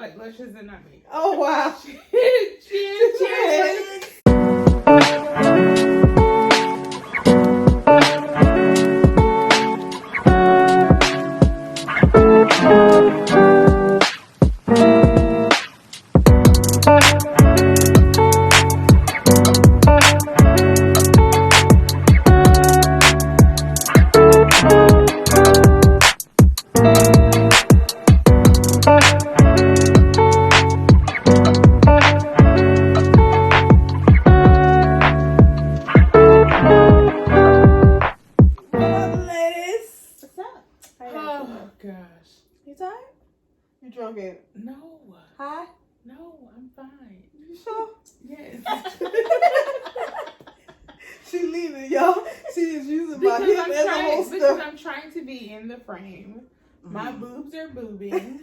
like luscious and not me. Oh wow. Cheers. No. Hi? No, I'm fine. You sure? Yes. She leaving, y'all. She is using my hip as a holster. Because I'm trying to be in the frame. My boobs are boobing.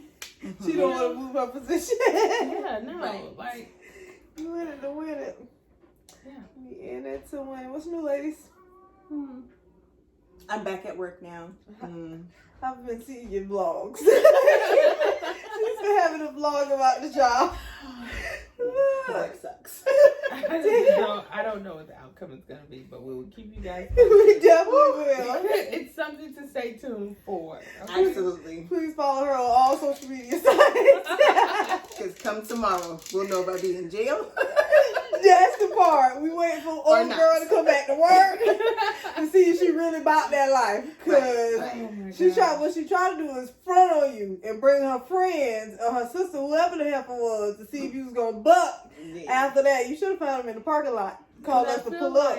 She don't want to move her position. Yeah, no. Right. Like, you in it to win it. Yeah. We in it to win it. What's new, ladies? I'm back at work now. I've been seeing your vlogs. She's been having a vlog about the job. Work sucks. I don't know what the outcome is going to be, but we will keep you guys We definitely will. It's something to stay tuned for. Okay? Absolutely. Please follow her on all social media sites. Because come tomorrow, we'll know if I be in jail. That's the part. We waiting for old girl to come back to work to see if she really about that life. Because what she tried to do is front on you and bring her friends or her sister, whoever the heifer was, to see if you was going to buck. Yeah. After that, you should have found them in the parking lot. Called us to pull up.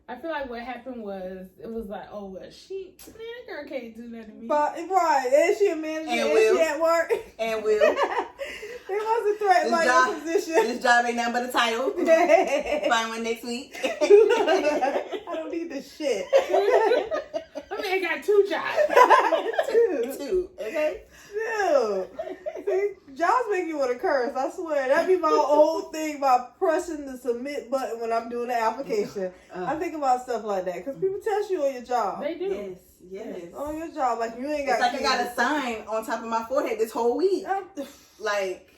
I feel like what happened was, it was like, oh, well, that girl can't do that to me. But, right, and she a manager, and she at work. And will. They wasn't threatened by your position. This job ain't nothing but a title. Find one next week. I don't need this shit. I mean, I got 2 jobs. Two, okay? Two. See, jobs make you want to curse, I swear. That'd be my whole thing about pressing the submit button when I'm doing the application. I think about stuff like that because people test you on your job. They do. Yes. On your job, like you ain't got. It's like I got a sign on top of my forehead this whole week. Like,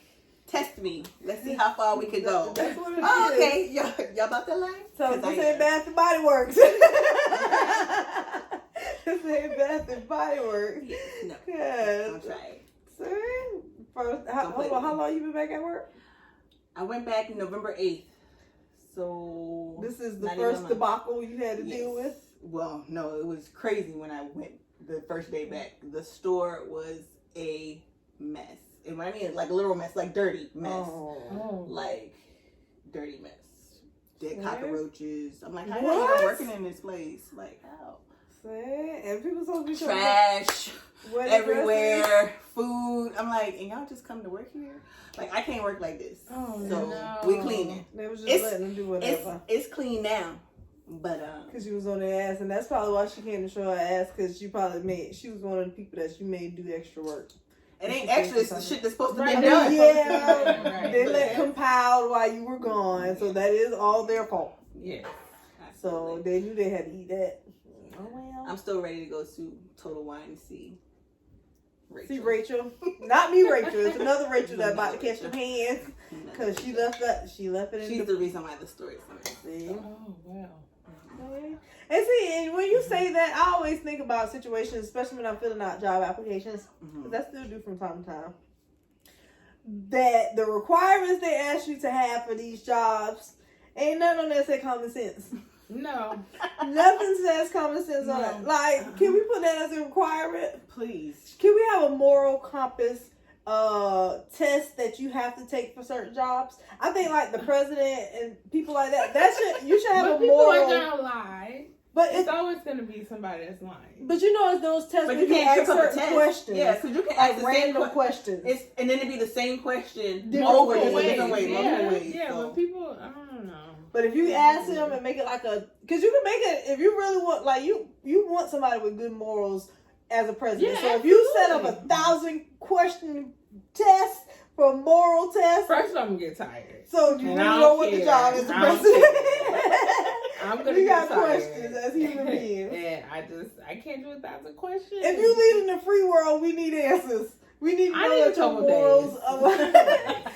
test me. Let's see how far we could go. That's what it is. Okay. Y'all about that line? So this ain't Bath and Body Works. This ain't Bath and Body Works. No. Good. Don't try it. See? How long you been back at work? I went back November 8th. So this is the first debacle you had to deal with? Well, no, it was crazy when I went the first day back. The store was a mess. And what I mean, like a literal mess, like dirty mess. Oh. Like dirty mess. Dead cockroaches. I'm like, how what? are you working in this place? Like, how? And people supposed to be trash everywhere, food. I'm like, and y'all just come to work here? Like, I can't work like this. So we cleaning. They was just letting them do whatever. It's clean now, but because she was on their ass, and that's probably why she came to show her ass, because she was one of the people that you made do extra work. It ain't extra. It's the shit that's supposed to be done. Yeah, they let compiled while you were gone, so that is all their fault. Yeah. So they knew they had to eat that. Oh well. I'm still ready to go to Total Wine and see Rachel. See Rachel, not me, Rachel. It's another Rachel that's about to catch some hands because she left it. She's the reason why the story's funny. Oh wow. Okay. And see, and when you say that, I always think about situations, especially when I'm filling out job applications, because I still do from time to time, that the requirements they ask you to have for these jobs ain't nothing on there say common sense. No. Nothing says common sense on it. Like, can we put that as a requirement? Please. Can we have a moral compass test that you have to take for certain jobs? I think like the president and people like that you should have a moral. People are gonna lie. But it's always going to be somebody that's lying. But you know, it's those tests but you can ask certain questions. Yeah, because you can ask the random questions. And then it'd be the same question multiple ways. Yeah, but people, I don't know. But if you ask them and make it like because you can make it, if you really want, like you want somebody with good morals as a president. Yeah, so if you set up 1,000 question test for a moral test. First I'm going to get tired. So you really don't want the job as a president. I'm gonna get questions as human beings. And I can't do 1,000 questions. If you lead in the free world, we need answers. We need to know that your morals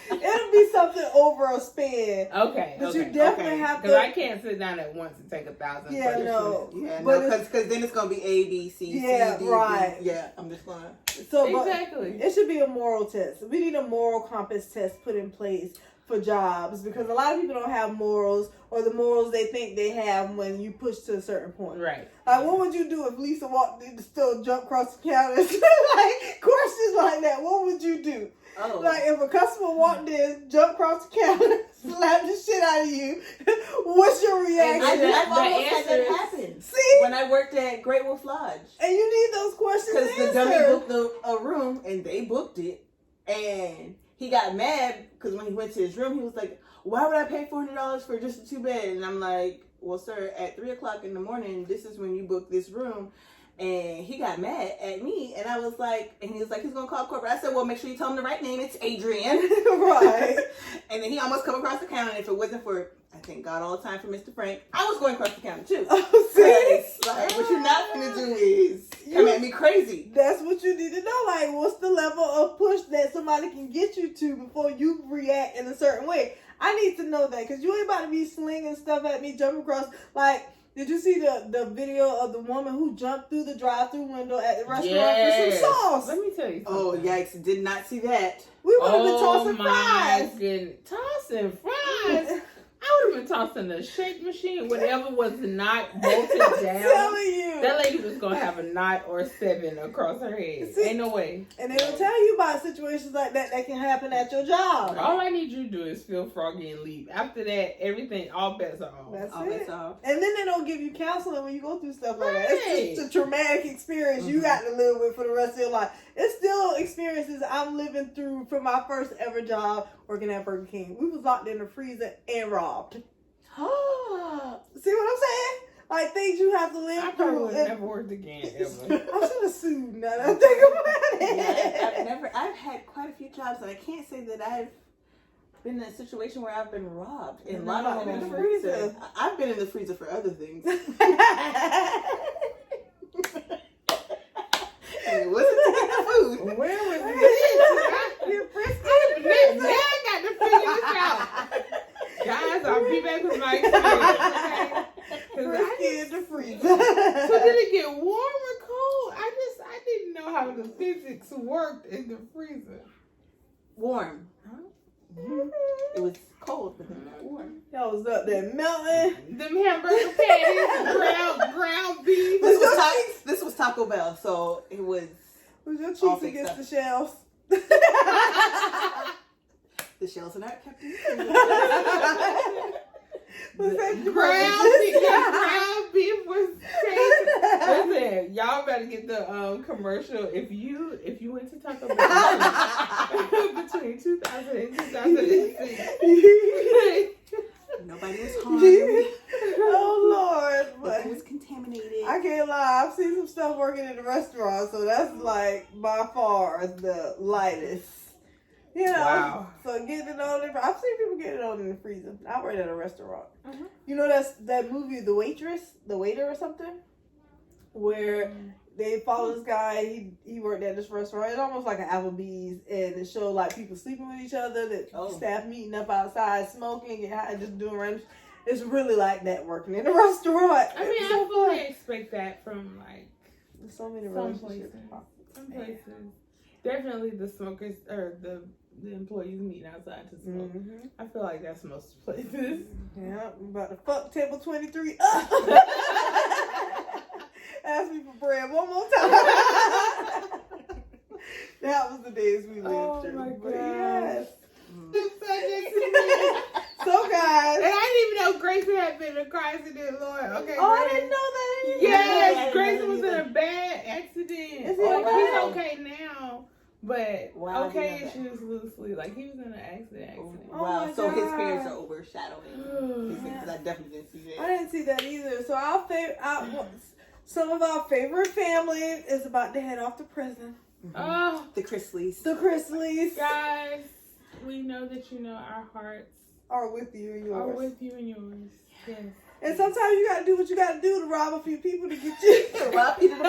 it'll be something over a span. Okay. But you definitely have to. Because I can't sit down at once and take 1,000. Yeah, no. Yeah, but no, because then it's going to be A, B, C, yeah, C, D, right. D. Yeah, I'm just going to. So, exactly. It should be a moral test. We need a moral compass test put in place for jobs because a lot of people don't have morals or the morals they think they have when you push to a certain point. Right. Like, what would you do if Lisa walked in the store, jumped across the counter? Like, questions like that. What would you do? Oh. Like, if a customer walked in, jumped across the counter, slapped the shit out of you, what's your reaction? I've almost had that happen. See? When I worked at Great Wolf Lodge. And you need those questions because the dummy booked a room, and they booked it, and he got mad because when he went to his room, he was like, why would I pay $400 for just a 2-bed? And I'm like, well, sir, at 3:00 in the morning, this is when you book this room. And he got mad at me, and I was like, and he was like, he's gonna call corporate. I said, well, make sure you tell him the right name. It's Adrian. Right. And then he almost come across the counter, and if it wasn't for, I thank God all the time for Mr. Frank, I was going across the counter too. Oh, see? Like, what you're not gonna do is come at me crazy. That's what you need to know. Like, what's the level of push that somebody can get you to before you react in a certain way? I need to know that because you ain't about to be slinging stuff at me, jumping across. Like, did you see the video of the woman who jumped through the drive-through window at the restaurant for some sauce? Let me tell you something. Oh, yikes. Did not see that. We would have been tossing fries. Goodness. Tossing fries? I would have been tossing the shake machine, whatever was not bolted down. I'm telling you. That lady was going to have a knot or 7 across her head. See, ain't no way. And they don't tell you about situations like that can happen at your job. All I need you to do is feel froggy and leave. After that, everything, all bets are off. That's all it. bets off. And then they don't give you counseling when you go through stuff like that. Right. It's just a traumatic experience you got to live with for the rest of your life. It's still experiences I'm living through from my first ever job working at Burger King. We was locked in the freezer and robbed. See what I'm saying? Like things you have to live I through. probably would never worked again, ever. I should have sued now that I think about it. Yeah, I've had quite a few jobs, and I can't say that I've been in a situation where I've been robbed. And a lot of them in the freezer. I've been in the freezer for other things. And it wasn't taking the food. Where was it? You're frisky. Now I got to figure this out. Guys, I'll be back with my experience. Frisky in the freezer. So did it get warm or cold? I didn't know how the physics worked in the freezer. Warm. Huh? Mm-hmm. It was cold, but then not warm. Y'all was up there melting. Them hamburger patties, ground beef. This was Taco Bell, so it was. Was your cheeks against the shelves? The shells are not kept in the ground beef was tasty. Listen, y'all better get the commercial. If you went to Taco Bell between 2000 and 2006, nobody was harmed. Oh Lord, but it was contaminated. I can't lie. I've seen some stuff working in the restaurant, so that's like by far the lightest. You know, wow. So getting it on, I've seen people get it on in the freezer. I worked at a restaurant. Mm-hmm. You know that movie, The Waiter or something, where they follow this guy. He worked at this restaurant. It's almost like an Applebee's, and it showed like people sleeping with each other, that staff meeting up outside, smoking, and high, just doing random. It's really like that working in a restaurant. I mean, I fully expect that from like so many some places. Definitely the smokers or the employees meeting outside to smoke. Mm-hmm. I feel like that's most places. Yeah, I'm about to fuck table 23 up. Ask me for bread one more time. That was the days we lived through. My but God. yes. So guys, and I didn't even know Grayson had been in a car accident, Lord. Okay. Oh, I didn't know that. Yes, Grayson was in a bad accident. Is he okay? He's okay now. But okay issues loosely. Like he was in an accident. Oh, wow. So his parents are overshadowing. Because I definitely didn't see that. I didn't see that either. So some of our favorite family is about to head off to prison. Mm-hmm. Oh, the Chrisleys. The Chrisleys. Guys, we know that you know our hearts are with you and yours. Are with you and yours. Yes. And sometimes you gotta do what you gotta do to rob a few people to get you. To rob people to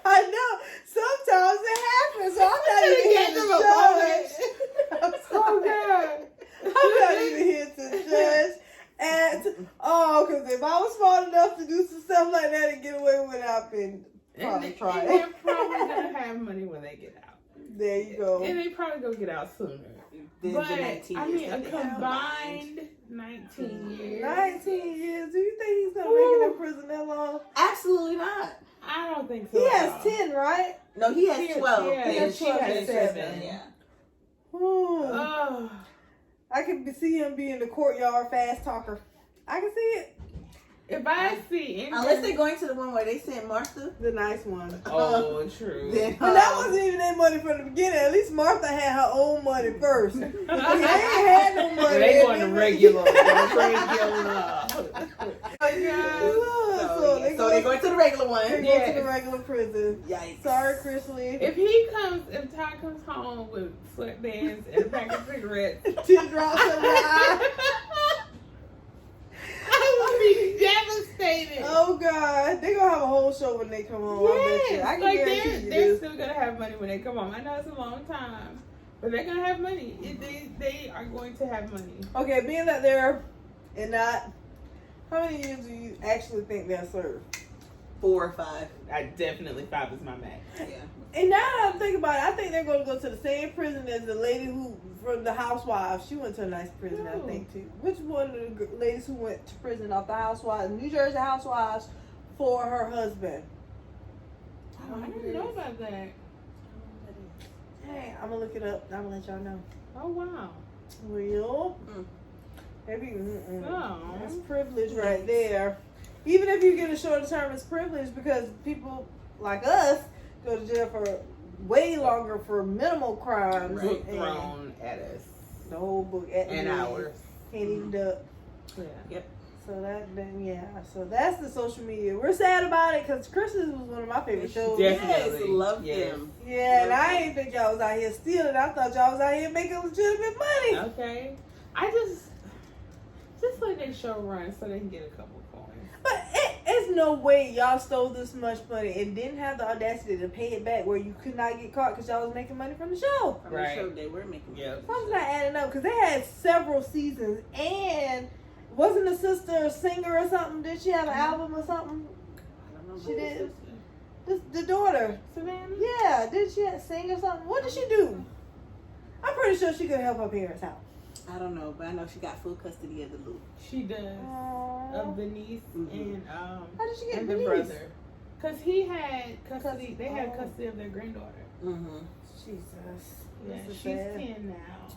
I know. Sometimes it happens. So I'm not even here to judge. Oh God. I'm not even here to judge. Because if I was smart enough to do some stuff like that and get away with it, I've been probably trying. And they're probably gonna have money when they get out. There you go. And they probably gonna get out sooner. But I mean, a combined 19 years. 19 years. Do you think he's gonna make it in prison that long? Absolutely not. I don't think so. He has 10, right? No, he has 12. Yeah, and she she has has 7. Yeah. Ooh. I can see him being the courtyard fast talker. I can see it. If I see anything, Unless they're going to the one where they sent Martha. The nice one. oh, true. Then, But that wasn't even their money from the beginning. At least Martha had her own money first. They ain't had no money. They going to regular. So they're going to the regular one. They go to the regular prison. Yikes. Sorry, Chrisley. If Ty comes home with sweatbands and a pack of cigarettes, Teardrops in my eye. I would be devastated. Oh God, they gonna have a whole show when they come home. I bet you. I can like guarantee you they're this. still gonna have money when they come home. I know it's a long time, but they're gonna have money. They are going to have money. Okay, being that they're and not, how many years do you actually think they'll serve? 4 or 5. I definitely 5 is my max. Yeah. And now that I'm thinking about it, I think they're going to go to the same prison as the lady who, from the Housewives. She went to a nice prison, I think, too. Which one of the ladies who went to prison off the Housewives, New Jersey Housewives, for her husband? Oh, I didn't know about that. Hey, I'm going to look it up. I'm going to let y'all know. Oh wow. Real? Mm. Maybe, Oh. that's privilege right there. Even if you get a shorter term, it's privilege because people like us go to jail for way longer for minimal crimes. Book and thrown at us. the whole book at An the end. hour. Can't even duck. Yeah. Yep. So so that's the social media. We're sad about it because Chrisley was one of my favorite shows. Definitely. Yes, love Yes. them. Yeah, and I ain't think y'all was out here stealing. I thought y'all was out here making legitimate money. Okay. I just let their show run so they can get a couple coins. But it's no way y'all stole this much money and didn't have the audacity to pay it back where you could not get caught because y'all was making money from the show. From Right. the show they were making. Yep. Something's not adding up because they had several seasons and wasn't the sister a singer or something? Did she have an album or something? I don't know. She did. The daughter. Savannah? Yeah, did she sing or something? What did she do? I'm pretty sure she could help her parents out. I don't know, but I know she got full custody of the Luke. She does. Of the niece and How did she get and the the niece? brother. Because he had custody. They had Oh. custody of their granddaughter. Mm-hmm. Jesus. Yeah, This is she's sad. 10 now.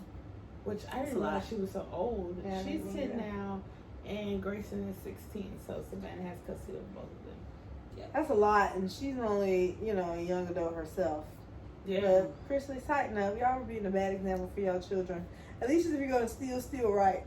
Which I That's didn't a realize lot. she was so old. Yeah, I She's didn't 10 either. now, and Grayson is 16. So Savannah has custody of both of them. That's a lot, and she's only, a young adult herself. Yeah. But Chrisley, tighten up. Y'all were being a bad example for y'all children. At least if you're going to steal right.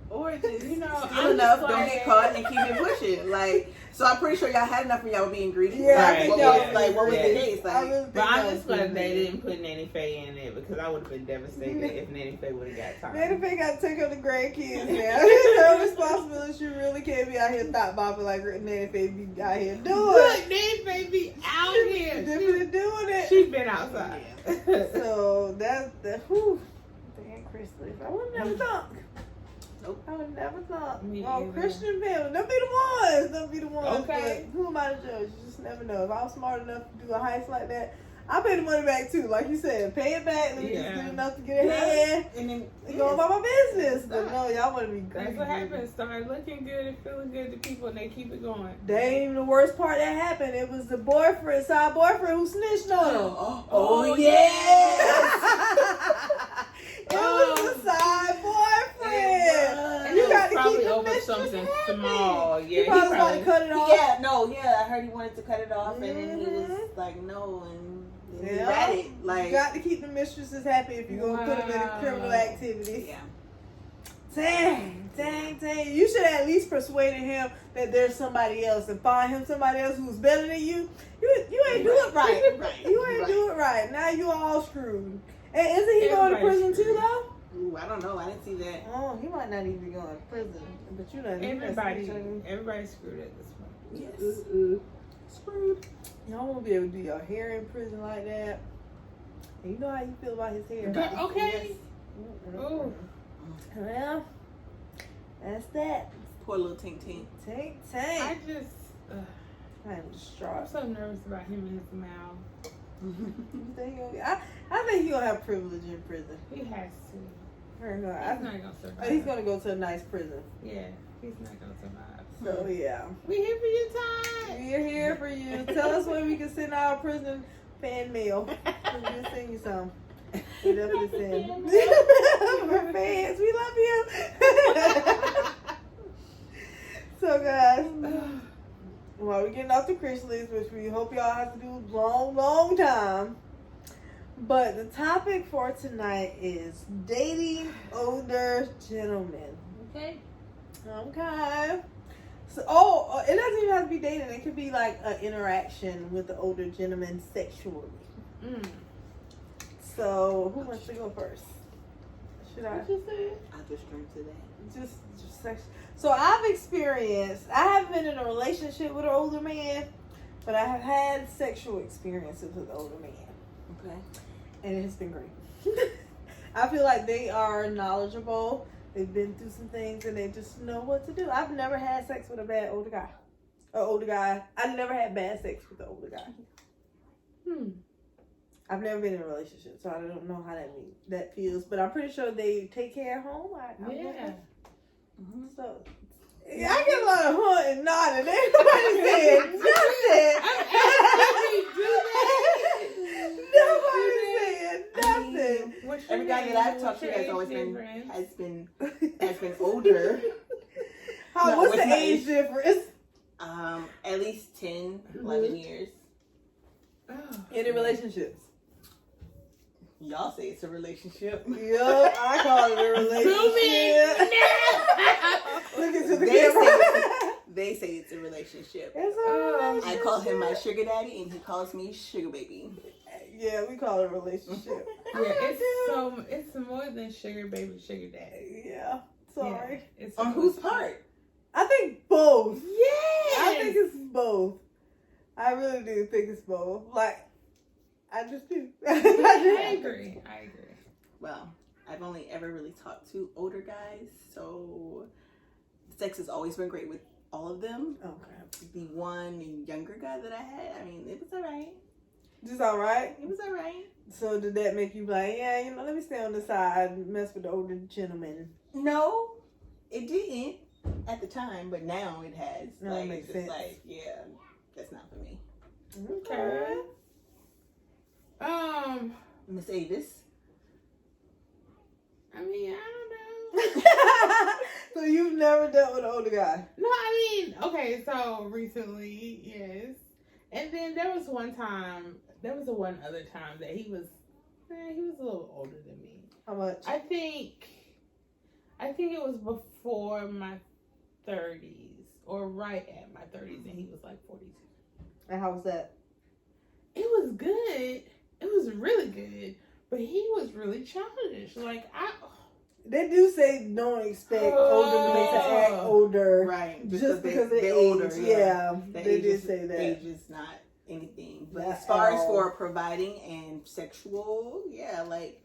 Or just, Steal I'm enough, just don't like- get caught, and keep it pushing. So I'm pretty sure y'all had enough when y'all were being greedy. Yeah, I Like, think what y'all was, what was the yeah. case? I Like, really think But I'm y'all just was glad they being didn't put Nanny Faye in it because I would have been devastated if Nanny Faye would have got time. Nanny Faye got to take her the grandkids now. It's her responsibility. She really can't be out here thought bopping like Nanny Faye be out here doing. Look, Nanny Faye be out here. Definitely doing it. She's been outside. So that's whew. Damn, Chrisley. I would never thought. Nope. I would never thought. Me Oh, either. Christian family. Don't be the ones. Don't be the ones. Okay. But who am I to judge? You just never know. If I was smart enough to do a heist like that, I pay the money back too. Like you said, pay it back. Let me just get enough to get ahead. and then And go about my business. But no, y'all want to be That's greedy. what happens. Start looking good and feeling good to people, and they keep it going. That ain't even the worst part that happened. It was the side boyfriend who snitched on him. Oh, yeah. It was the side boyfriend. And You it got was to probably keep the over mistress something happy. small. Yeah, He probably was about to cut it off. I heard he wanted to cut it off, and then he was like, no, and then he Yeah. got it. You Like, got to keep the mistresses happy if you're going to put them in Wow. criminal activities. yeah. Dang. You should have at least persuaded him that there's somebody else and find him somebody else who's better than you. You ain't do it right. You ain't do it right. Now you all screwed. And isn't he going to Everybody's prison too, screwed. though? Ooh, I don't know. I didn't see that. Oh, he might not even be going to prison. But you know, Everybody's screwed at this point. Yes. Screwed. Y'all won't be able to do your hair in prison like that. And you know how you feel about his hair. Okay. Oh. Well, that's that. Poor little Tink Tink. Tink I Tink. just, I'm I'm distraught. so nervous about him and his mouth. I think he's gonna have privilege in prison. He has to. He's He's not gonna survive. He's gonna go to a nice prison. Yeah, he's not gonna survive. So yeah, We here for you, Todd. we're here for you. Tell us when we can send our prison fan mail. We'll send you some. We definitely send. We're fans. We love you. So guys, while we're getting off the Chrisleys, which we hope y'all have to do a long time. But the topic for tonight is dating older gentlemen. Okay. Okay. So, it doesn't even have to be dating. It could be like an interaction with the older gentleman sexually. So, who wants to go first? Should I? What you said? I just drink to that. Just sex. So, I haven't been in a relationship with an older man, but I have had sexual experiences with older men. Okay. And it's been great. I feel like they are knowledgeable. They've been through some things and they just know what to do. I've never had sex with a bad older guy. I never had bad sex with an older guy. I've never been in a relationship, so I don't know how that feels. But I'm pretty sure they take care at home. Yeah. So yeah, I get a lot of hunt and nodding. Everybody said nothing. Nobody said nothing. Every guy that I've talked to has always been older. What's the age difference? At least 10, 11 years. Any relationships? Y'all say it's a relationship. Yup, I call it a relationship. Look into the camera. They say it's a relationship. It's a relationship. I call him my sugar daddy, and he calls me sugar baby. Yeah, we call it a relationship. Yeah, it's more than sugar baby, sugar daddy. Yeah, sorry. Yeah, On whose part? I think both. Yeah, I think it's both. I really do think it's both. Like, I just do. I agree. Well, I've only ever really talked to older guys, so sex has always been great with all of them. Okay. The one younger guy that I had, I mean, it was alright. Just alright? It was alright. So did that make you like, yeah, let me stay on the side and mess with the older gentleman? No, it didn't at the time, but now it has. No, like, it makes it's sense. just like, yeah, that's not for me. Okay. Miss Avis. I mean, I don't know. So you've never dealt with an older guy? No, I mean, okay, so recently, yes. And then there was one other time that he was a little older than me. How much? I think it was before my 30s or right at my 30s, and he was like 42. And how was that? It was good. It was really good, but he was really childish. Like They do say don't expect older men to act older, Right? Just because they're older. Yeah, The they did say that. Age is not anything, but Not as far at as all. for providing and sexual, yeah, like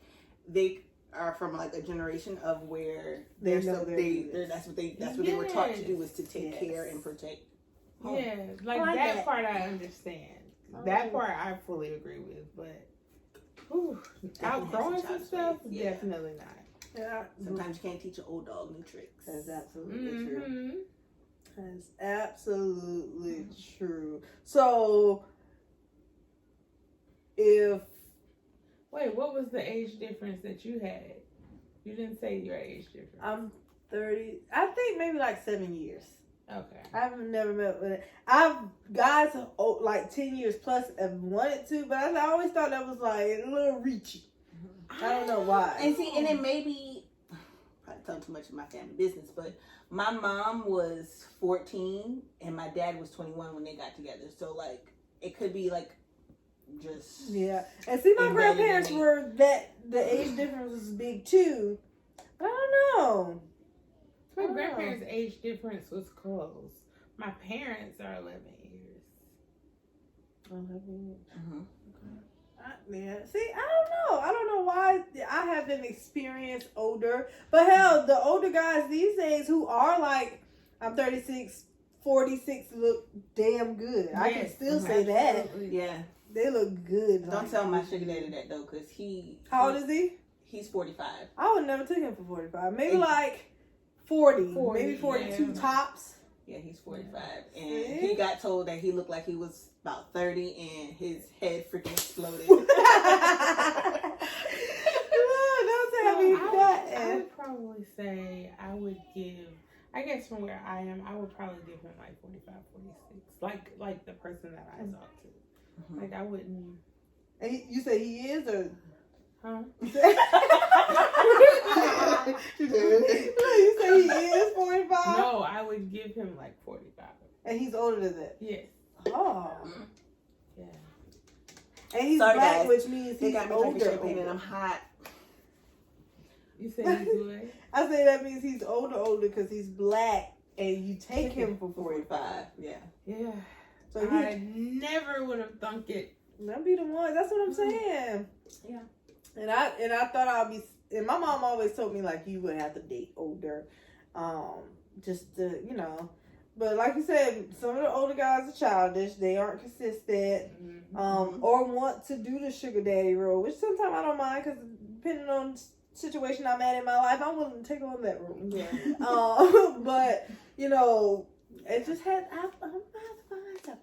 they are from like a generation of where They know their needs. that's what they were taught to do, was to take care and protect home. yeah, like I like that that. part I understand. That part I fully agree with, but outgrowing some stuff, Yeah. definitely not. Yeah, Sometimes you can't teach an old dog new tricks. that's absolutely true. Mm-hmm. That's absolutely true. So, Wait, what was the age difference that you had? You didn't say your age difference. I'm 30, I think maybe like 7 years. Okay. I've never met with it. Guys like 10 years plus have wanted to, but I always thought that was like a little reachy. I don't know why. And see, and it may be probably telling too much of my family business, but my mom was 14 and my dad was 21 when they got together. So like it could be like just Yeah. And see, my embedded grandparents in me. were that the age difference was big too. But I don't know. My Oh. grandparents' age difference was close. My parents are 11 years. Yeah. See, I don't know why I haven't experienced older, but hell, the older guys these days who are like, I'm 36, 46 look damn good. Yes, I can still say that. Yeah. They look good. Don't tell my sugar daddy that though, cause How old is he? He's 45. I would never take him for 45. Maybe like 40 maybe 42 tops. Yeah, he's 45, and he got told that he looked like he was about 30, and his head freaking exploded. Don't tell me that. I would probably say I guess from where I am, I would probably give him like 45, 46. Like the person that I talked to. Mm-hmm. Like I wouldn't. And you say he is, or? Huh? You say he is 45? No, I would give him like 45. And he's older than that? Yes. Oh. Yeah. And he's Sorry, black, guys. which means he's older. And I'm hot. You said he's what? I say that means he's older because he's black, and you take him for 45. Yeah. Yeah. So I never would have thunk it. That'd be the one. That's what I'm saying. Yeah. And I thought I'd be. And my mom always told me like you would have to date older, just to But like you said, some of the older guys are childish. They aren't consistent, or want to do the sugar daddy role, which sometimes I don't mind because depending on the situation I'm at in my life, I'm willing to take on that role. Yeah. But it just had. I'm gonna have to find something.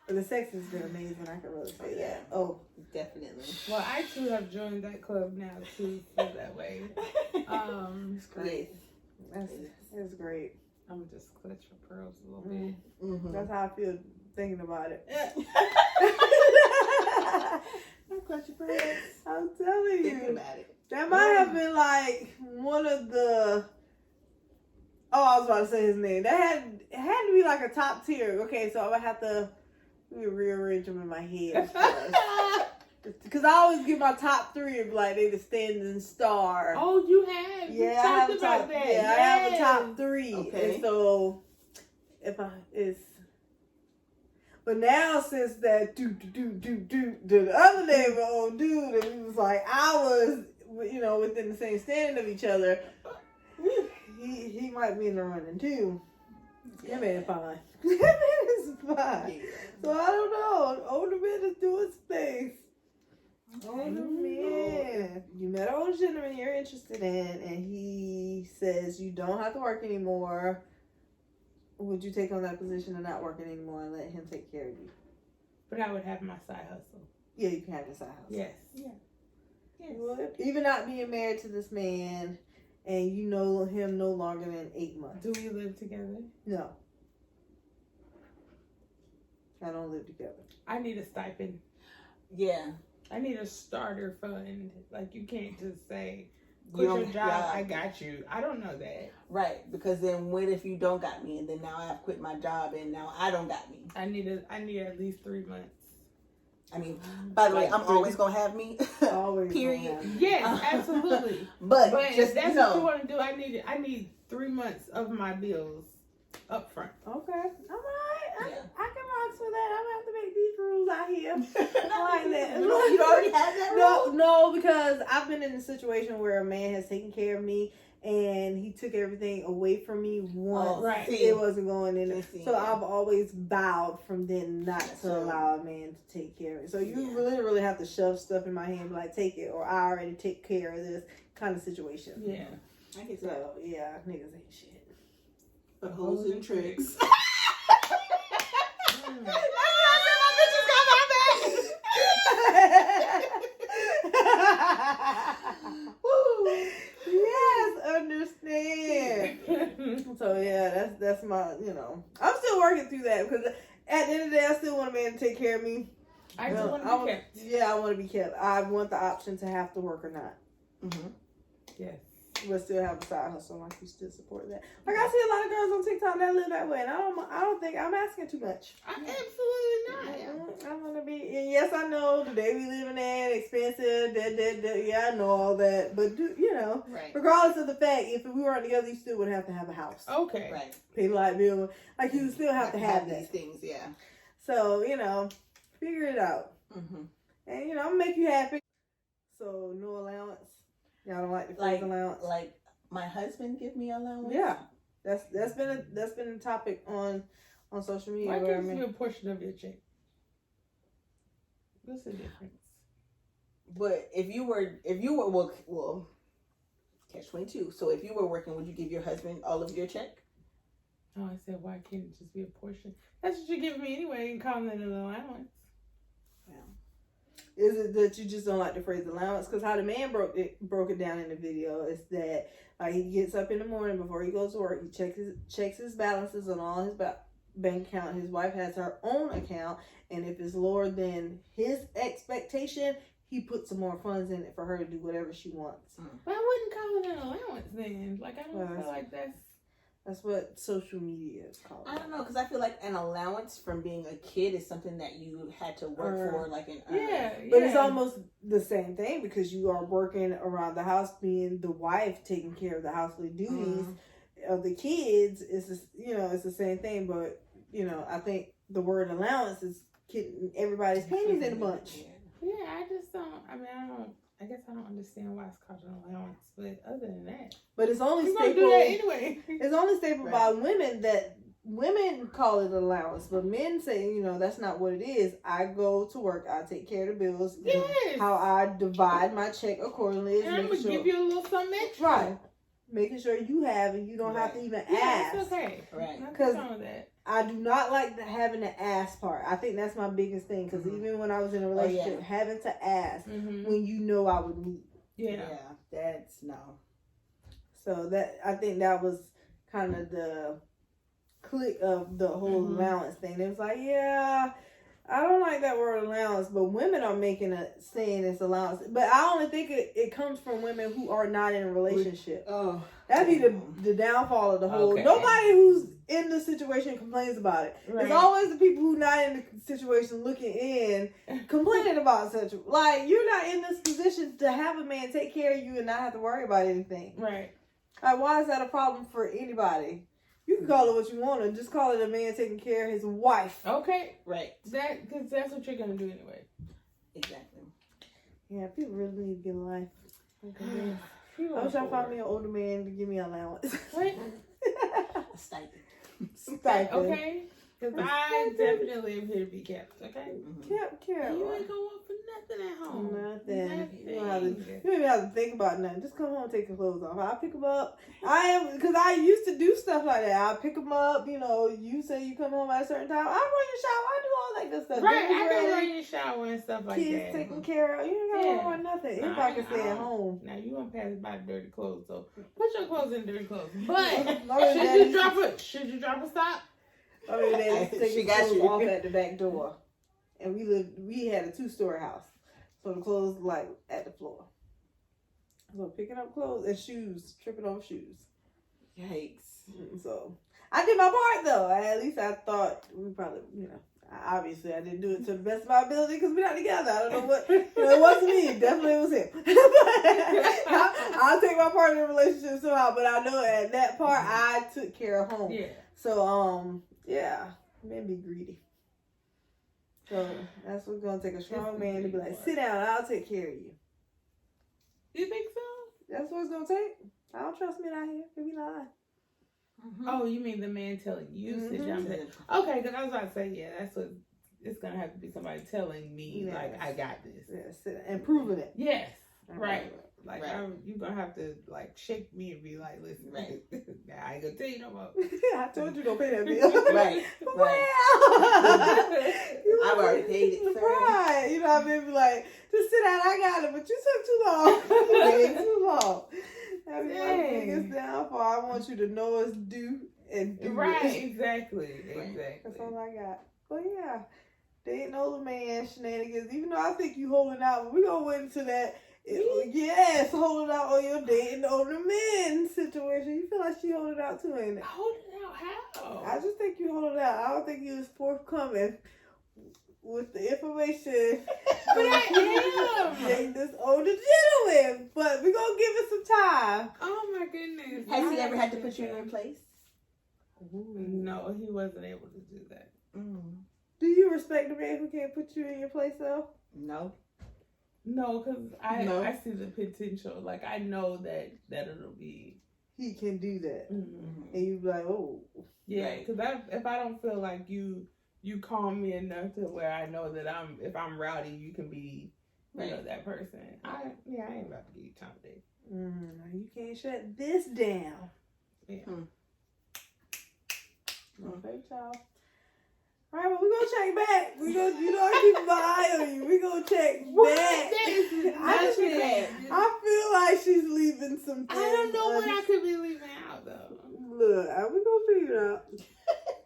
But the sex has been amazing. I can really say that. Oh, definitely. Well, I too have joined that club now too, feel that way. it's great. That's great. I'm just clutch for pearls a little bit. Mm-hmm. That's how I feel thinking about it. I'm clutch for pearls. I'm telling you. Thinking about it. That might have been like one of the. Oh, I was about to say his name. That had to be like a top tier. Okay, so I would have to rearrange them in my head. Because I always give my top three of like they the standing star. Oh, you have. Yeah, you I have talked about that. Yeah, Yes. I have a top three. Okay. And so but now since that the other neighbor old dude, and we was like hours, within the same standing of each other. He might be in the running too. Yeah, man, fine. It's fine. Yeah. So I don't know. Older men is doing things. Older man. You met an older gentleman you're interested in, and he says you don't have to work anymore. Would you take on that position of not working anymore and let him take care of you? But I would have my side hustle. Yeah, you can have your side hustle. Yes. Yeah. Yes. You would? Even not being married to this man, and you know him no longer than 8 months. Do we live together? No. I don't live together. I need a stipend. Yeah. I need a starter fund. Like, you can't just say, quit your job, I got you. I don't know that. Right, because then what if you don't got me, and then now I've quit my job, and now I don't got me? I need at least 3 months. I mean, by the way, I'm always going to have me. Always. Period. Yes, absolutely. But just, if that's what you want to do. I need 3 months of my bills up front. Okay. All right. Yeah. I can rock with that. I'm going to have to make these rules out here. I like that. You already had that rule? No, because I've been in a situation where a man has taken care of me, and he took everything away from me once it wasn't going in. So I've always vowed from then not to allow a man to take care of it. So you really have to shove stuff in my hand, be like, take it, or I already take care of this kind of situation. Yeah. I get that. So, yeah, niggas ain't shit. But hoes and tricks. That's what I said, my bitches got my back. Yes, understand. So yeah, that's my, I'm still working through that because at the end of the day, I still want a man to take care of me. I still want to be kept. Yeah, I want to be kept. I want the option to have to work or not. Mm-hmm. Yes. But still have a side hustle, like you still support that. Like I see a lot of girls on TikTok that live that way, and I don't think I'm asking too much. Absolutely not. I want to be. And yes, I know the day we living in expensive. Yeah, I know all that, but right. Regardless of the fact, if we weren't together, you still would have to have a house. Okay. Right. Pay light bill, like you would still have to have these things. Yeah. So Figure it out. Mm-hmm. And, you know, I'm going to make you happy. So, no allowance. Y'all don't like the phrase allowance? Like, my husband give me allowance? Yeah. That's been a topic on social media. Why can't you give a portion of your check? What's the difference? But if you were well, catch-22. So if you were working, would you give your husband all of your check? Oh, I said, why can't it just be a portion? That's what you're giving me anyway, and calling it an allowance. Yeah. Is it that you just don't like the phrase allowance? Because how the man broke it down in the video is that he gets up in the morning before he goes to work, he checks his balances on all his bank account. His wife has her own account, and if it's lower than his expectation, he puts some more funds in it for her to do whatever she wants. But I wouldn't call it an allowance then. Like, I don't feel like that's what social media is called. I don't know, because I feel like an allowance from being a kid is something that you had to work for, like an yeah. But it's almost the same thing because you are working around the house, being the wife, taking care of the household duties of the kids. It's the same thing. But I think the word allowance is getting everybody's panties in a bunch. Yeah, I just don't. I guess I don't understand why it's called an allowance. But other than that, but it's only do stapled. that anyway. It's only stapled by women that women call it allowance, but men say that's not what it is. I go to work, I take care of the bills. Yes. How I divide my check accordingly is and I'm gonna give you a little something extra. Right. Making sure you have and you don't have to even ask. That's okay. Right. Because I do not like having the ask part. I think that's my biggest thing. Because even when I was in a relationship, having to ask when I would need. Yeah, that's no. So I think that was kind of the click of the whole allowance thing. It was like, I don't like that word allowance, but women are saying it's allowance. But I only think it comes from women who are not in a relationship. Oh, that'd be the downfall of the whole. Okay. Nobody who's in the situation complains about it. Right. It's always the people who not in the situation looking in complaining about such. Like, you're not in this position to have a man take care of you and not have to worry about anything. Right. Like, why is that a problem for anybody? You can call it what you want to. Just call it a man taking care of his wife. Okay. Right. Because that's what you're gonna do anyway. Exactly. Yeah, people really need to get a life. Okay. I wish I found me an older man to give me an allowance. What? A stipend. Okay. Because I definitely am here to be kept. Okay. Kept. You ain't gonna want for nothing at home. Nothing. You don't even have to think about nothing. Just come home and take your clothes off. I'll pick them up. Because I used to do stuff like that. I'll pick them up. You say you come home at a certain time. I'll run your shower. I do all that good stuff. Right. I can run your shower and stuff like kids that. Kids taken care of. You ain't got to worry about nothing. Everybody can stay at home. Now, you won't pass by the dirty clothes, so put your clothes in dirty clothes. But should you drop a stop? She got you off at the back door, and we had a 2-story house, so the clothes like at the floor. So picking up clothes and shoes, tripping over shoes. Yikes! So I did my part though. At least I thought we probably, obviously I didn't do it to the best of my ability because we're not together. I don't know what. It wasn't me. Definitely it was him. I'll take my part in the relationship somehow, but I know at that part I took care of home. Yeah. So yeah, men be greedy. So that's what's gonna take a strong man to be like, sit down, I'll take care of you. You think so? That's what it's gonna take. I don't trust men out here. They be lying. Oh, you mean the man telling you to jump in? Okay, because I was about to say, that's what it's gonna have to be, somebody telling me like I got this. Yes, and proving it. Yes, right. Like you're gonna have to like shake me and be like, listen, I ain't gonna tell you no more. I told you don't pay that bill. Right. I've already paid it. Right. You know what I mean? Be like, just sit down, I got it, but you took too long. You took too long. That be my biggest downfall. I want you to know it's due and do it. Exactly. That's all I got. But yeah, they ain't older man shenanigans. Even though I think you holding out, but we gonna wait until that. Yes, holding out on your dating older men situation. You feel like she holding out too, ain't it? Holding out how? I just think you holding out. I don't think you was forthcoming with the information. But I am. Dating this older gentleman, but we gonna give it some time. Oh my goodness. Has he ever had to put you in your place? No, he wasn't able to do that. Do you respect a man who can't put you in your place though? No. No, because I see the potential. Like, I know that it'll be... He can do that. Mm-hmm. And you be like, oh. Yeah, because if I don't feel like you calm me enough to where I know that if I'm rowdy, you can be, you know, that person. I ain't about to give you time of day. You can't shut this down. Yeah. Okay, child. All right, well, we're going to check back. We're going to, you know, I keep my eye on you. We're going to check back. I feel like she's leaving some things. I don't know what I could be leaving out, though. Look, we're going to figure it out.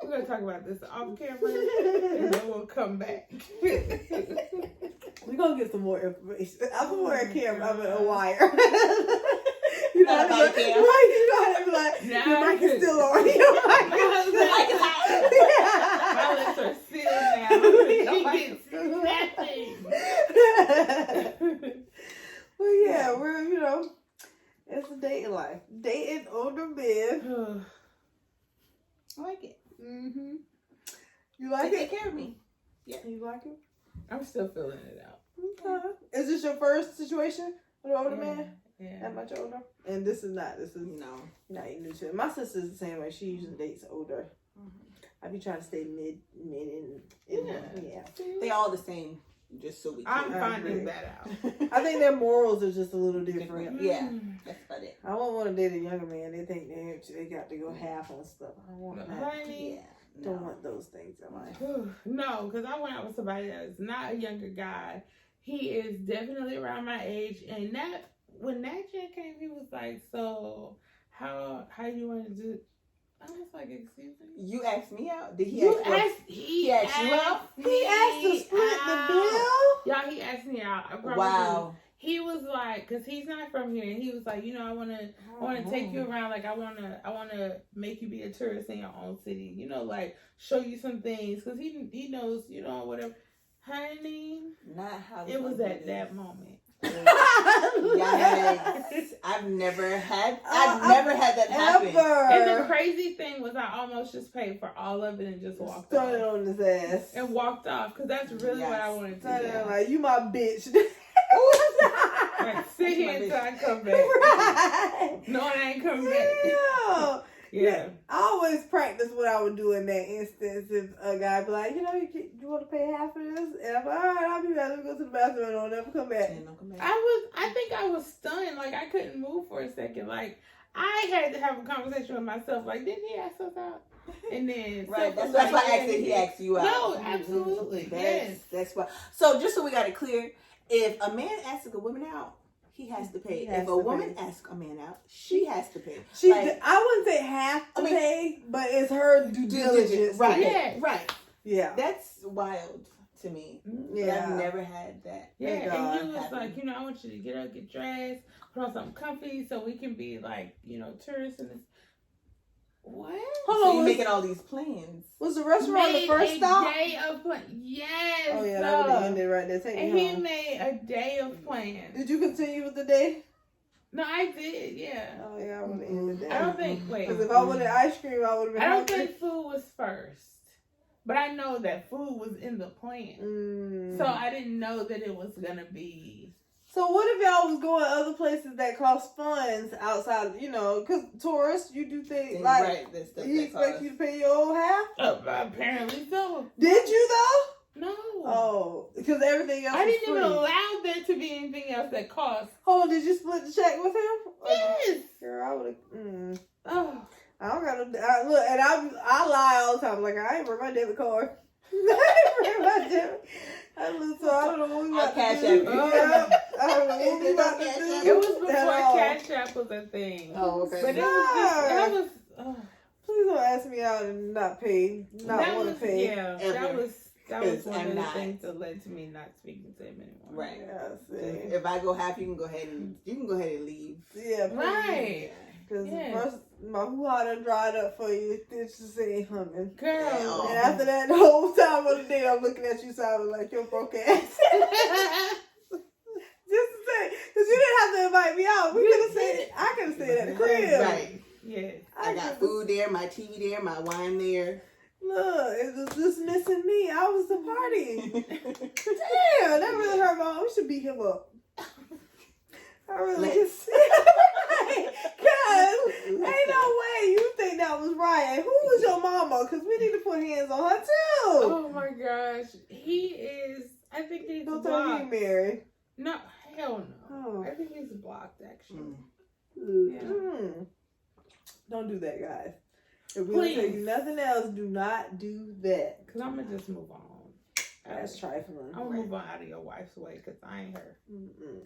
We're going to talk about this off camera, and then we'll come back. We're going to get some more information. I'm going to wear a camera. I'm a wire. You know how to be like, your mic is still on. Your mic is hot. My lips are sealed now. She gets nothing. Well, yeah, we're, you know, it's a dating life. Dating older men. I like it. Mm-hmm. You like They it? take care of me. Yeah. You like it? I'm still feeling it out. Okay. Is this your first situation with an older man? Yeah. That much older? And this is no. Not new to it. My sister's the same way. She usually dates older. I be trying to stay mid and yeah. They all the same. Just so we can. I'm finding that out. I think their morals are just a little different. Yeah, that's about it. I won't want to date a younger man. They think they got to go half on stuff. I don't want that. Honey, Don't want those things in life. No, because I went out with somebody that's not a younger guy. He is definitely around my age, and when that chick came, he was like, "So how you want to do?" I was like, "Excuse me." You asked me out. Did he? He asked you out. He asked to split the bill. Y'all, he asked me out. I promise Wow. you. He was like, cause he's not from here, and he was like, you know, I wanna take you around. Like, I wanna make you be a tourist in your own city. You know, like show you some things, cause he knows, you know, whatever. Honey, Not how it was at that moment. Yes. I've never had that happen. And the crazy thing was, I almost just paid for all of it and just walked off. Started on his ass. And walked off, because that's really what I wanted to do. Like, you my bitch. Like, sit here until I come back. Right. No, I ain't coming back. Yeah. I always practice what I would do in that instance. If a guy be like, you know, you want to pay half of this? And I'm like, all right, I'll be back. Let me go to the bathroom and I'll never come back. I think I was stunned. Like, I couldn't move for a second. Like, I had to have a conversation with myself. Like, didn't he ask us out? And then right, that's why I asked if he asked you out. No, absolutely. That's why. So just so we got it clear, if a man asks a woman out, he has to pay. If a woman asks a man out, she has to pay. I wouldn't say have to pay, but it's her due diligence. Right. Yeah. Right. Yeah. That's wild to me. Yeah. I've never had that. Yeah. And he was like, you know, I want you to get up, get dressed, put on something comfy so we can be like, you know, tourists in this. What? So you making all these plans? Was the restaurant the first stop? Day of yes. Oh yeah, that would have ended right there. Take me home. He made a day of plans. Did you continue with the day? No, I did. Yeah. Oh yeah, I would have ended that. I don't think. Wait. Because if I wanted ice cream, I would have been. I don't think food was first, but I know that food was in the plan. So I didn't know that it was gonna be. So what if y'all was going other places that cost funds outside, you know, because tourists, you do things like, he expect you to pay your own half? Apparently so. Did you though? No. Oh, because everything else I didn't free. even allow there to be anything else that cost. Hold on, did you split the check with him? Yes. Girl, I would have, Oh. I don't got to, look, and I lie all the time, like, I ain't bring my debit card. I ain't bring my debit. So I don't know what we about to do. I don't know what we about to do. It was before Cash App was a thing. Oh, okay. But it was please don't ask me out and not pay, not want to pay. Yeah, that was one of the things that led to me not speaking to him anymore. Right. Yeah, if I go half, you can go ahead and leave. Yeah. Right. Because first, my hoo-ha done dried up for you. It's just ain't humming. Girl. And after that, the whole time of the day, I'm looking at you sounding like your broke ass. Just to say, because you didn't have to invite me out. We could have said, I could have stayed at the crib. Right. Yeah. I got food there, my TV there, my wine there. Look, it was just missing me. I was the party. Damn, that really hurt my mom. We should beat him up. I really just because ain't no way you think that was right. And who was your mama? Because we need to put hands on her too. Oh my gosh, he is. I think he's Don't tell me blocked. married. No, hell no. Oh. I think he's blocked actually. Mm. Don't do that, guys. If we don't tell you nothing else, do not do that. Cause I'm gonna just move on. That's trifling. I'm gonna move on out of your wife's way, cause I ain't her.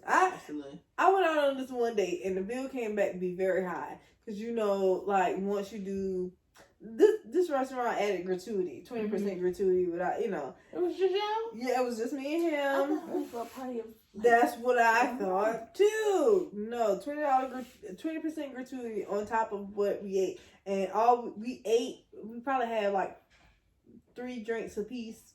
Absolutely. I went out on this one date and the bill came back to be very high. Cause you know, like once you do this restaurant added gratuity, 20% gratuity without, you know. It was just y'all? Yeah, it was just me and him. For a party of That's what I thought too. No, $20 gratuity on top of what we ate, and all we ate, we probably had like 3 drinks a piece.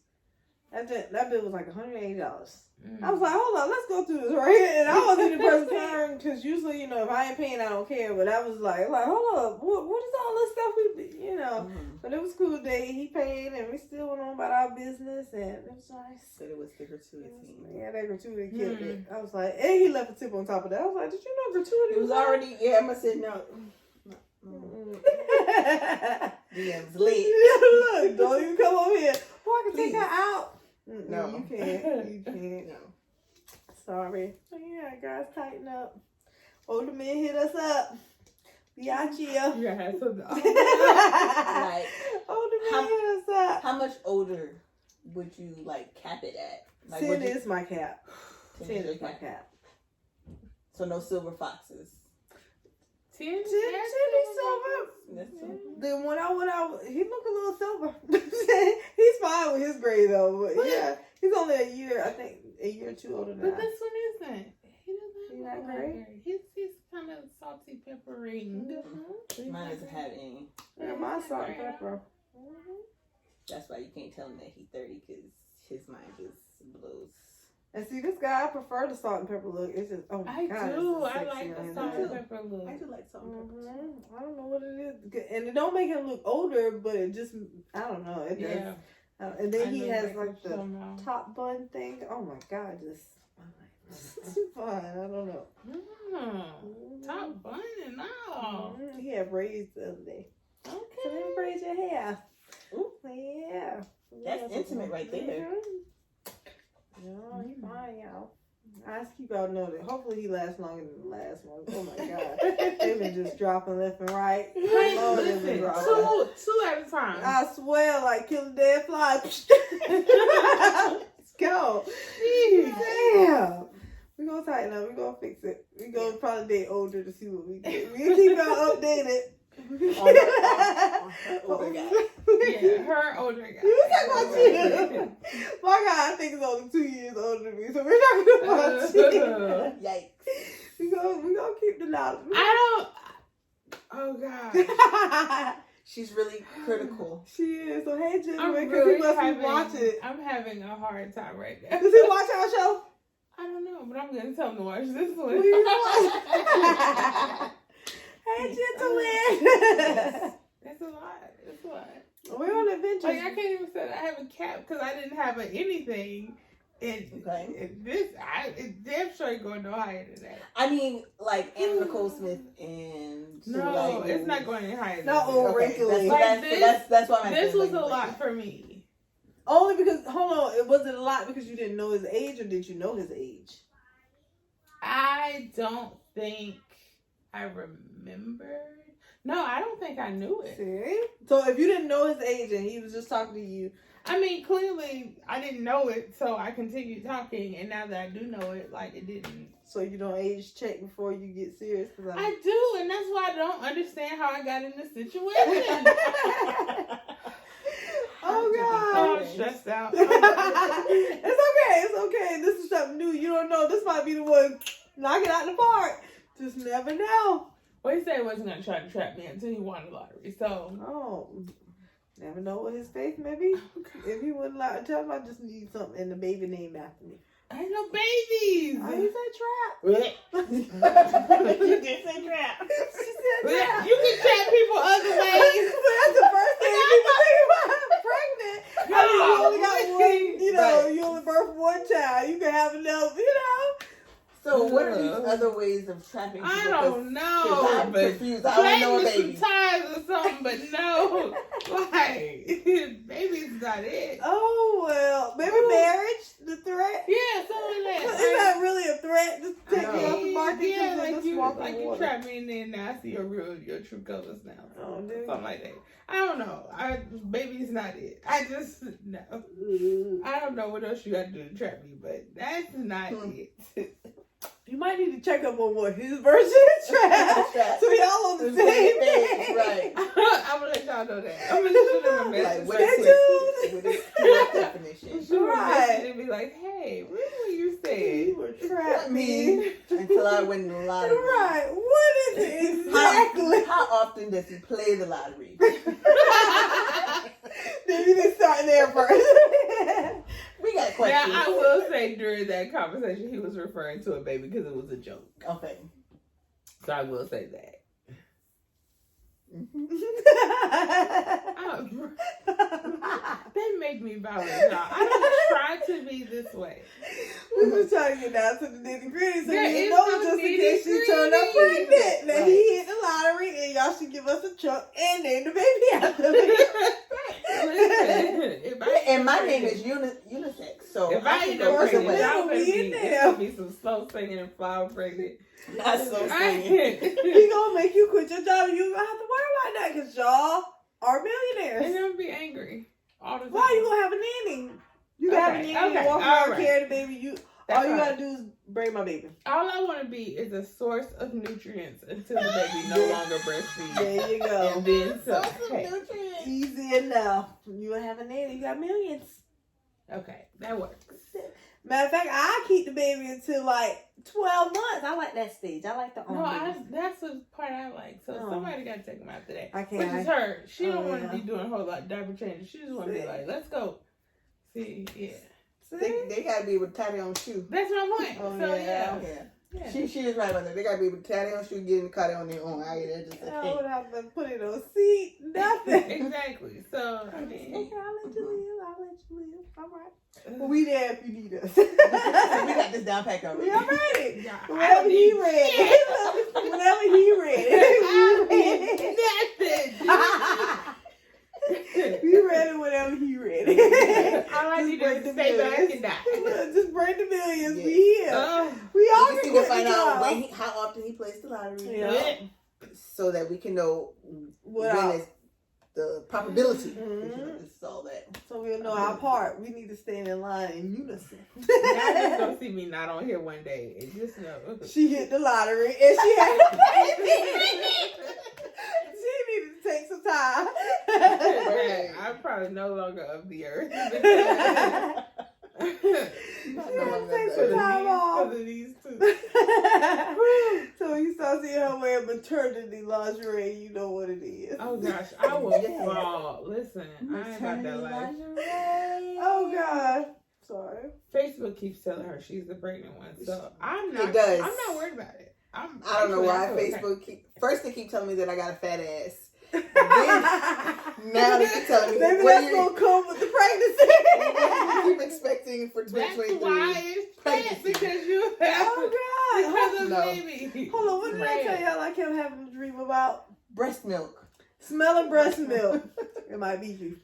That bill was like $180. I was like, hold on, let's go through this right here. And I wasn't the person turn because usually, you know, if I ain't paying, I don't care. But I was like, hold up, what is all this stuff we, you know? But it was a cool day. He paid, and we still went on about our business, and it was nice. But it was the gratuity. Yeah, that gratuity killed it. I was like, and he left a tip on top of that. I was like, did you know gratuity It was already, yeah, I must say no. DM's late. Look, don't even come over here. Oh, I can take her out. No. You can't. You can't. No. Sorry. So yeah, guys, tighten up. Older men hit us up. Be out here. Yeah, so Like, older men hit us up. how much older would you like cap it at? Like, 10 is my cap. 10 10 is my cap. So no silver foxes. 10 10 is silver. That's it. Then when I went out, he looked a little silver. He's fine with his grade though. But yeah, he's only a year, I think, a year or 2 older than But I. this one isn't. He doesn't have not a great? He's kind of salty peppering. Mine doesn't have any. Yeah, my salt and pepper. That's why you can't tell him that he's 30 because his mind just blows. And see, this guy, I prefer the salt and pepper look. It's just, oh my I God. do. it's just I sexy like on the his salt ass. and pepper look. I do like salt and pepper. I don't know what it is. And it don't make him look older, but it just, I don't know. It does. Yeah. And then I he know has exactly like the what you're talking top bun thing. Oh my God, just fine. I don't know. Top bun and all. He had braids the other day. So Okay. then braid your hair. Ooh. Yeah. That's intimate right there. No, he fine, y'all. I just keep out noting. Hopefully he lasts longer than the last one. Oh my God. They've been just dropping left and right. Oh, they've been Listen, dropping. two at a time. I swear, like killing dead flies. Let's go. Damn. We're going to tighten up. We're going to fix it. We're going to probably date older to see what we get. We'll keep y'all updated. Older guy. Yeah, her older guy. You talking about you? My God, I think is only 2 years older than me, so we're not gonna about you. Yikes. We gonna keep the knowledge. I don't. Oh God. She's really critical. She is. So hey, Jenny, I'm because really he must be watching. I'm having a hard time right now. Does he watch our show? I don't know, but I'm gonna tell him to watch this one. Please watch. Hey, gentlemen. That's a lot. That's a lot. We're on adventure. Like I can't even say that I have a cap because I didn't have anything. And this, it's damn sure ain't going no higher than that. I mean, like Anna Nicole Smith and no, it's not going any higher. Not than all that. wrinkly. That's why this was a lot for me. Only because hold on, was it a lot because you didn't know his age, or did you know his age? I don't think I remembered. No, I don't think I knew it. See? So if you didn't know his age and he was just talking to you. I mean, clearly I didn't know it, so I continued talking, and now that I do know it, like it didn't. So you don't age check before you get serious? I do, and that's why I don't understand how I got in this situation. Oh God! Oh, I'm stressed out. It's okay. It's okay. This is something new. You don't know. This might be the one. Knock it out the park. Just never know. Well, he said he wasn't gonna try to trap me until he won the lottery. So, never know what his faith may be. If he wouldn't lie, tell him I just need something and the baby named after me. I ain't no babies. Oh, you said trap. You did say trap. She said trap. You can trap people other ways. That's the first thing people think about. other ways of trapping people? I don't know. I'm But confused. I don't know a play baby. with some ties or something, but no. Like, baby's not it. Oh, well. Maybe marriage, the threat. Yeah, something like that. It's not really a threat. Just take me off the market. Yeah, Just walk on you water. trap me in there and now I see your true colors now. Oh, dude. Something like that. I don't know. Baby's not it. I just, no. I don't know what else you got to do to trap me, but that's not it. You might need to check up on what his version is trap. So y'all on the same page. Right. I'm going to let y'all know that. I'm going to shoot him a message. Like, with his definition. Shoot him a Right. message and be like, hey, what were you saying? You were trapped me. Until I win the lottery. Right. What is it exactly? How often does he play the lottery? Maybe they start there first. We got questions. Now, I will say during that conversation, he was referring to a baby because it was a joke. Okay. So I will say that. They make me violent, y'all. I don't try to be this way. We were trying to get down to the nitty gritty, so There we is know no just in case she nitty-gritty. turned up pregnant. That Right. he hit the lottery and y'all should give us a chunk and name the baby after it. Listen, And my name is unisex, so if I end can go up either pregnant, way. y'all better Be be, in it's there. gonna be some slow singing and flower pregnant. Not so singing. He gonna make you quit your job and you gonna have to worry about that because y'all are And millionaires. they'll be angry all the time. Why you gonna have a nanny? You can have a Okay, nanny okay, walk all around, right. carry the baby. That's All you fine. gotta do is bring my baby. All I want to be is a source of nutrients until the baby no longer breastfeeds. There you go. And then, hey, Easy enough. You gonna have a nanny, you got millions. okay, that works. Matter of fact, I keep the baby until like 12 months. I like that stage. I like the No, that's the part I like. So Oh. somebody got to take him after that. I Which can't. is her. She don't Oh, want to yeah. be doing a whole lot of diaper changes. She just want to be See. like, let's go. See, yeah. They gotta be able to tie their own shoe. That's my point. Oh, So, yeah. yeah. She is right about that. They gotta be able to tie their own shoe, get in the car on their own. That's just a I thing. would have to put it on a seat. Nothing. Exactly. So, I Okay, mean, I'll let you live. All right. Well, we there if you need us. We got this down packed already. We all ready. yeah, I Whenever don't he need ready. shit. Whenever he ready. We ready whenever he ready. All I Just need bring is the to stay back millions. and die. Just bring the millions. Yeah. We here. Oh, We all We just can need to quit find the out job. how often he plays the lottery. Yeah. So that we can know What when else? is the probability. Mhm. This is all that. So we'll know our part. We need to stand in line in unison. y'all just gonna see me not on here one day and just know. She hit the lottery and she had a baby. She needed to take some time. Man, I'm probably no longer of the earth. She had to take some time off. Because of these two. So when you start seeing her wearing maternity lingerie, you know what it is. Oh gosh, I will Yeah. fall. Listen, I ain't about that life. Oh God. Sorry. Facebook keeps telling her she's the pregnant one, so I'm not. It does. I'm not worried about it. I don't know why actually, Facebook first they keep telling me that I got a fat ass. Now they keep telling me Maybe what that's do you gonna come with the pregnancy. keep expecting for That's 2023. why it's fat Pregnancy. because you have Oh because of No. baby. God. Hold on, what did I tell y'all I kept having a dream about? Breast milk. Smelling breast milk. It might be you.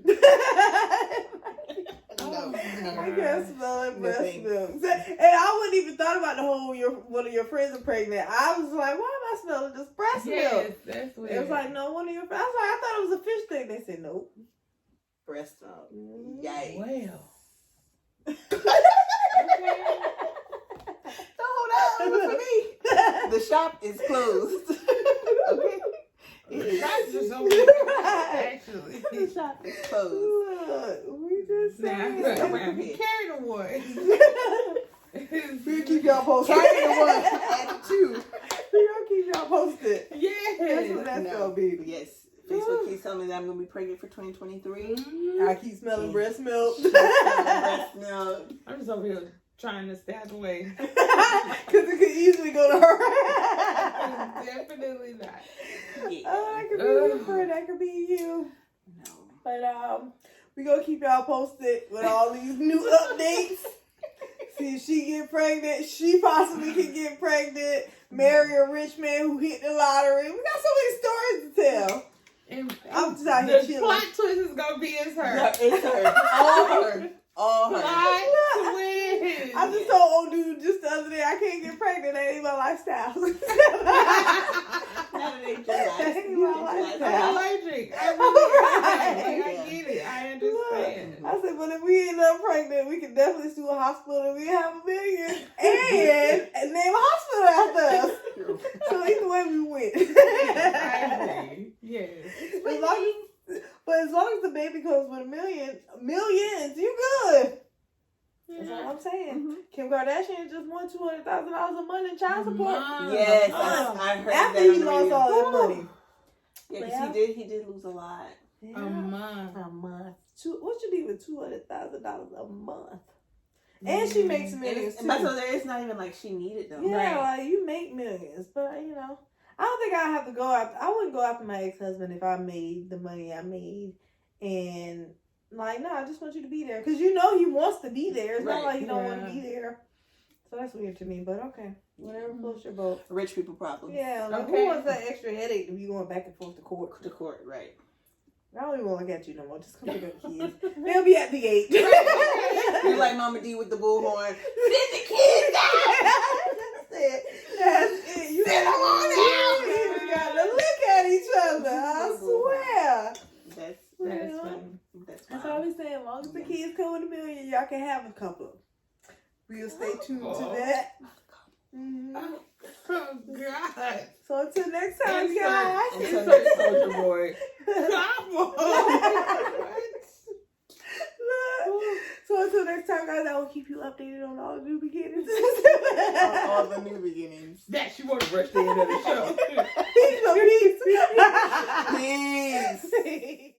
No. I can't smell it, No breast thanks. milk. And I wouldn't even thought about the whole one of your friends are pregnant. I was like, why am I smelling just breast Yes, milk? that's weird. It was like, no, one of your friends. I was like, I thought it was a fish thing. They said, nope. Breast milk. Yikes. well. Don't hold out. It was for me. The shop is closed. Okay. That's just so Right. weird. Actually. The shop is closed. Look, we just Now, saying. be carried away. We'll keep y'all posted. Carry the one. Add the two. We're gonna keep y'all posted. That's Yeah. what that's No. gonna be. But yes. Facebook keeps telling me that I'm gonna be pregnant for 2023. I keep smelling breast milk. Breast milk. I'm just over here trying to stay out the way. Because it could easily go to her. Definitely not. Yeah. Oh, that could be your friend. That could be you. No. But we gonna keep y'all posted with all these new updates. See if she get pregnant. She possibly can get pregnant. Marry a rich man who hit the lottery. We got so many stories to tell. And I'm just out here the chilling. plot twist is gonna be it's her. Yeah, it's her. All her. All her. Plot twist. I just told old dude just the other day I can't get pregnant. That ain't my lifestyle. Not an angel life. That ain't my lifestyle. I'm allergic. I get it. I understand. I said, but if we end up pregnant, we can definitely sue a hospital and we have $1 million and name a hospital after us. So either way, we win. I agree. Yes. But as long as the baby comes with millions, you good. That's all I'm saying. Mm-hmm. Kim Kardashian just won $200,000 a month in child support. Yes, I heard After that. he lost all that money. Yeah, 'cause he did lose a lot. Yeah. A month. A month. What you need with $200,000 a month? And she makes millions too. But so there is not even like she needed them. Yeah, Right. like you make millions, but I don't think I have to go after. I wouldn't go after my ex-husband if I made the money I made, and like, no, I just want you to be there because he wants to be there. It's not like he don't want to be there. So that's weird to me, but okay, whatever floats your boat. Rich people problem. Yeah, like Okay. who wants that extra headache to be going back and forth to court? To court, right? I don't even want to look at you no more. Just come pick up the kids. They'll be at the gate. You like Mama D with the bullhorn. Send the kids out. That's it. That's it. You Send them on out. You got to look at each other. I swear. That's funny. That's all we saying. As long as the kids come with $1 million, y'all can have a couple. We'll stay tuned to that. Mm-hmm. Oh, God. So until next time, guys. Insert Soldier Boy. Come on. So until next time, guys, I will keep you updated on all the new beginnings. all the new beginnings. That you want to rush the end of the show. Peace. Peace. Peace.